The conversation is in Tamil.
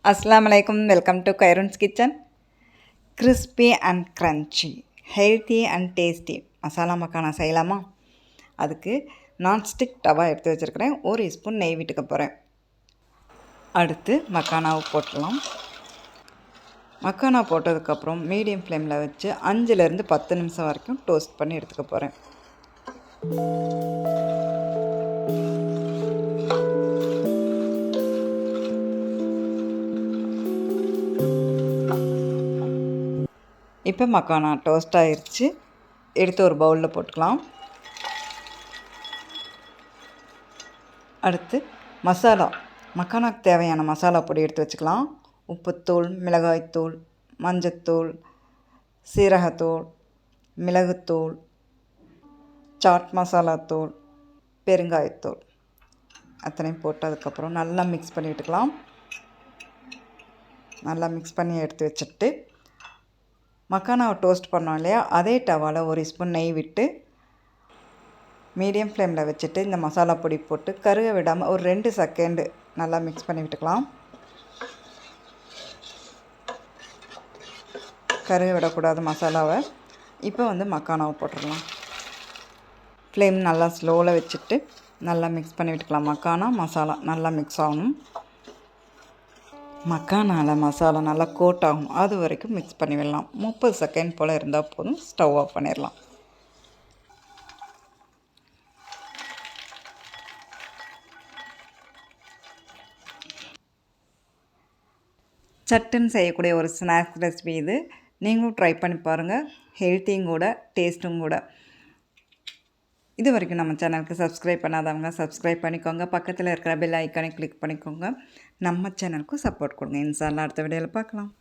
Assalamu alaikum, welcome to Kairun's kitchen. Crispy and crunchy, healthy and tasty masala makhana செய்யலாமா? அதுக்கு நான்ஸ்டிக் தவா எடுத்து வச்சுருக்கிறேன். 1 ஸ்பூன் நெய் விட்டுக்க போகிறேன். அடுத்து மக்கானாவை போட்டுடலாம். மக்கானா போட்டதுக்கப்புறம் மீடியம் ஃப்ளேமில் வச்சு 5லேருந்து 10 நிமிஷம் வரைக்கும் டோஸ்ட் பண்ணி எடுத்துக்க போகிறேன். இப்போ மக்கானா டோஸ்ட் ஆகிடுச்சு. எடுத்து ஒரு பவுலில் போட்டுக்கலாம். அடுத்து மசாலா, மக்கானாக்கு தேவையான மசாலா பொடி எடுத்து வச்சுக்கலாம். உப்புத்தூள், மிளகாய்த்தூள், மஞ்சத்தூள், சீரகத்தூள், மிளகுத்தூள், சாட் மசாலாத்தூள், பெருங்காயத்தூள் அத்தனையும் போட்டதுக்கப்புறம் நல்லா மிக்ஸ் பண்ணி விட்டுக்கலாம். நல்லா மிக்ஸ் பண்ணி எடுத்து வச்சுட்டு மக்கானாவை டோஸ்ட் பண்ணோம் இல்லையா, அதே டவாவில் 1 ஸ்பூன் நெய் விட்டு மீடியம் ஃப்ளேமில் வச்சுட்டு இந்த மசாலா பொடி போட்டு கருக விடாமல் ஒரு 2 செகண்டு நல்லா மிக்ஸ் பண்ணி விட்டுக்கலாம். கருக விடக்கூடாது மசாலாவை. இப்போ மக்கானாவை போட்டுடலாம். ஃப்ளேம் நல்லா ஸ்லோவில் வச்சுட்டு நல்லா மிக்ஸ் பண்ணி விட்டுக்கலாம். மக்கானா மசாலா நல்லா மிக்ஸ் ஆகணும். மக்கானாவில் மசாலா நல்லா கோட் ஆகும், அது வரைக்கும் மிக்ஸ் பண்ணி விடலாம். 30 செகண்ட் போல் இருந்தால் போதும். ஸ்டவ் ஆஃப் பண்ணிடலாம். சட்டுன்னு செய்யக்கூடிய ஒரு ஸ்நாக்ஸ் ரெசிபி இது. நீங்களும் ட்ரை பண்ணி பாருங்கள். ஹெல்த்தியும் கூட, டேஸ்ட்டும் கூட. இது வரைக்கும் நம்ம சேனலுக்கு சப்ஸ்கிரைப் பண்ணாதவங்க சப்ஸ்கிரைப் பண்ணிக்கோங்க. பக்கத்தில் இருக்கிற பெல் ஐக்கானை கிளிக் பண்ணிக்கோங்க. நம்ம சேனலுக்கும் சப்போர்ட் கொடுங்க. இன்ஷா அல்லாஹ் அடுத்த வீடியோவில் பார்க்கலாம்.